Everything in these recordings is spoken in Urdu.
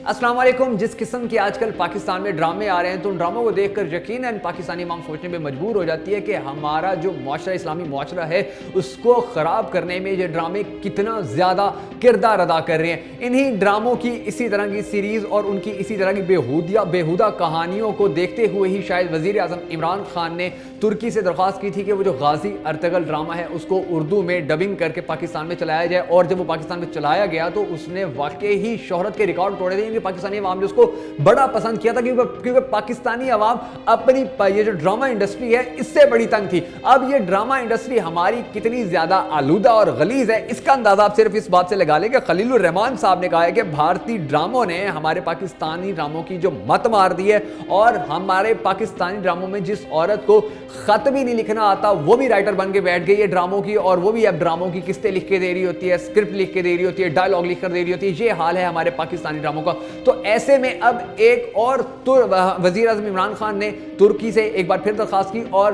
السلام علیکم۔ جس قسم کے آج کل پاکستان میں ڈرامے آ رہے ہیں تو ان ڈراموں کو دیکھ کر یقیناً پاکستانی عوام سوچنے پہ مجبور ہو جاتی ہے کہ ہمارا جو معاشرہ، اسلامی معاشرہ ہے، اس کو خراب کرنے میں یہ ڈرامے کتنا زیادہ کردار ادا کر رہے ہیں۔ انہی ڈراموں کی اسی طرح کی سیریز اور ان کی اسی طرح کی بیہودہ کہانیوں کو دیکھتے ہوئے ہی شاید وزیر اعظم عمران خان نے ترکی سے درخواست کی تھی کہ وہ جو غازی ارطغرل ڈرامہ ہے اس کو اردو میں ڈبنگ کر کے پاکستان میں چلایا جائے، اور جب وہ پاکستان میں چلایا گیا تو اس نے واقعی ہی شہرت کے ریکارڈ توڑے تھے۔ پاکستانی عوام نے اس کو بڑا پسند کیا تھا کیونکہ پاکستانی عوام اپنی یہ جو ڈرامہ انڈسٹری ہے اس سے بڑی تنگ تھی۔ اب یہ ڈرامہ انڈسٹری ہماری کتنی زیادہ آلودہ اور غلیظ ہے اس کا اندازہ آپ صرف اس بات سے لگا لیں کہ خلیل الرحمان صاحب نے کہا ہے کہ بھارتی ڈراموں نے ہمارے پاکستانی ڈراموں کی جو مت مار دی ہے، اور ہمارے پاکستانی ڈراموں میں جس عورت کو خط بھی نہیں لکھنا آتا وہ بھی رائٹر بن کے بیٹھ گئی ہے ڈراموں کی، اور وہ بھی اب ڈراموں کی قسطیں لکھ کے دے رہی ہوتی ہے، اسکرپٹ لکھ کے دے رہی ہوتی ہے، ڈائلاگ لکھ کر دے رہی ہوتی ہے۔ یہ حال ہے ہمارے پاکستانی ڈراموں کا۔ تو ایسے میں اب ایک اور وزیر اعظم عمران خان نے ترکی سے ایک بار پھر درخواست کی، اور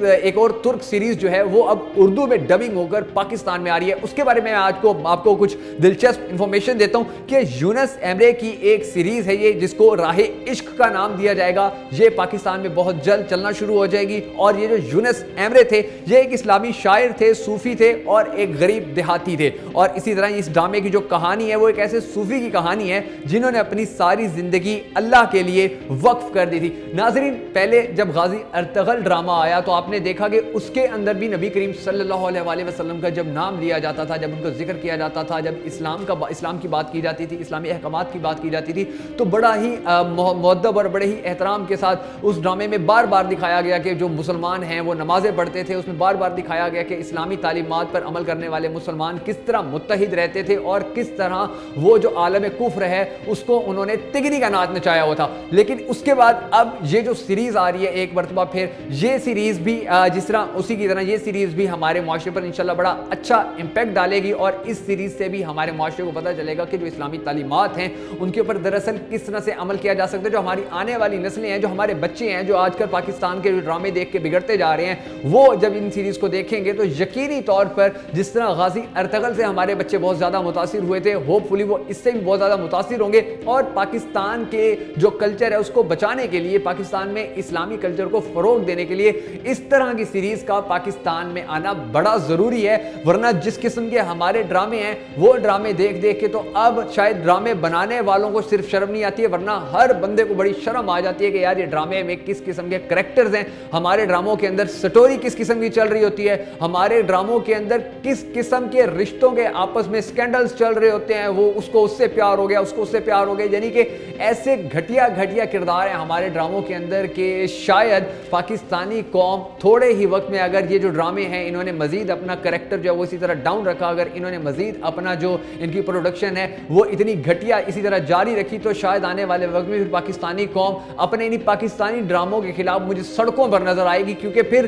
ایک اور ترک سیریز جو ہے وہ اب اردو میں ڈبنگ ہو کر پاکستان میں آ رہی ہے۔ اس کے بارے میں آج آپ کو کچھ دلچسپ انفارمیشن دیتا ہوں کہ یونس ایمرے کی ایک سیریز ہے یہ، جس کو راہ عشق کا نام دیا جائے گا۔ یہ پاکستان میں بہت جلد چلنا شروع ہو جائے گی، اور یہ جو یونس ایمرے تھے یہ ایک اسلامی شاعر تھے، صوفی تھے اور ایک غریب دیہاتی تھے، اور اسی طرح اس ڈرامے کی جو کہانی ہے وہ ایک ایسے صوفی کی کہانی ہے جنہوں نے اپنی ساری زندگی اللہ کے لیے وقف کر دی تھی۔ ناظرین، پہلے جب غازی ارطغرل ڈرامہ آیا تو آپ نے دیکھا کہ اس کے اندر بھی نبی کریم صلی اللہ علیہ وسلم کا جب نام لیا جاتا تھا، جب ان کو ذکر کیا جاتا تھا، جب اسلام کی بات کی جاتی تھی، اسلامی احکامات کی بات کی جاتی تھی، تو بڑا ہی مؤدب اور بڑے ہی احترام کے ساتھ اس ڈرامے میں بار بار دکھایا گیا کہ جو مسلمان ہیں وہ نمازیں پڑھتے تھے۔ اس میں بار بار دکھایا گیا کہ اسلامی تعلیمات پر عمل کرنے والے مسلمان کس طرح متحد رہتے تھے، اور کس طرح وہ جو عالم کفر ہے اس کو انہوں نے تگنی کا ناچ نچایا ہوا تھا۔ لیکن اس کے بعد اب یہ جو سیریز آ رہی ہے ایک مرتبہ پھر یہ سیریز بھی جس طرح اسی کی طرح یہ سیریز بھی ہمارے معاشرے پر انشاءاللہ بڑا اچھا امپیکٹ ڈالے گی، اور اس سیریز سے بھی ہمارے معاشرے کو پتہ چلے گا کہ جو اسلامی تعلیمات ہیں ان کے اوپر دراصل کس طرح سے عمل کیا جا سکتا ہے۔ جو ہماری آنے والی نسلیں ہیں، جو ہمارے بچے ہیں، جو آج کل پاکستان کے ڈرامے دیکھ کے بگڑتے جا رہے ہیں، وہ جب ان سیریز کو دیکھیں گے تو یقینی طور پر جس طرح غازی ارطغرل سے ہمارے بچے بہت زیادہ متاثر ہوئے تھے، ہوپ فلی وہ اس سے بھی بہت زیادہ متاثر ہوں گے، اور پاکستان کے جو کلچر ہے اس کو بچانے کے لیے، پاکستان میں اسلامی کلچر کو فروغ دینے کے لیے اس طرح کی سیریز کا پاکستان میں آنا بڑا ضروری ہے۔ ورنہ جس قسم کے ہمارے ڈرامے ہیں وہ ڈرامے دیکھ دیکھ کے تو اب شاید ڈرامے بنانے والوں کو صرف شرم نہیں آتی ہے، ورنہ ہر بندے کو بڑی شرم آ جاتی ہے کہ یار یہ ڈرامے میں کس قسم کے کریکٹرز ہیں، ہمارے ڈراموں کے اندر سٹوری کس قسم کی چل رہی ہوتی ہے، ہمارے ڈراموں کے اندر کس قسم کے رشتوں کے آپس میں سکینڈلز چل رہے ہوتے ہیں، وہ اس کو اس سے پیار ہو گیا، اس کو اس سے پیار ہو گیا، یعنی کہ ایسے گھٹیا کردار ہیں ہمارے ڈراموں کے اندر کہ شاید پاکستانی قوم تھوڑے ہی وقت میں، اگر یہ جو ڈرامے ہیں انہوں نے مزید اپنا کریکٹر جو ہے وہ اسی طرح ڈاؤن رکھا، اگر انہوں نے مزید اپنا جو ان کی پروڈکشن ہے وہ اتنی گھٹیا اسی طرح جاری رکھی، تو شاید آنے والے وقت میں پھر پاکستانی قوم اپنے انہی پاکستانی ڈراموں کے خلاف مجھے سڑکوں پر نظر آئے گی، کیونکہ پھر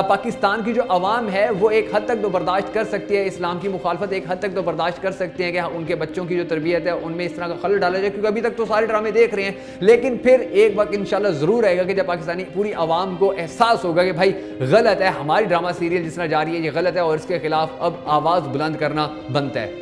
پاکستان کی جو عوام ہے وہ ایک حد تک تو برداشت کر سکتی ہے اسلام کی مخالفت، ایک حد تک تو برداشت کر سکتے ہیں کہ ان کے بچوں کی جو تربیت ہے ان میں اس طرح کا خلل ڈالا جائے، کیونکہ ابھی تک تو سارے ڈرامے دیکھ رہے ہیں، لیکن پھر ایک وقت انشاءاللہ ضرور آئے گا کہ جب پاکستانی پوری عوام کو احساس ہوگا کہ بھائی غلط ہے، ہماری ڈرامہ سیریل جس طرح جاری ہے یہ غلط ہے، اور اس کے خلاف اب آواز بلند کرنا بنتا ہے۔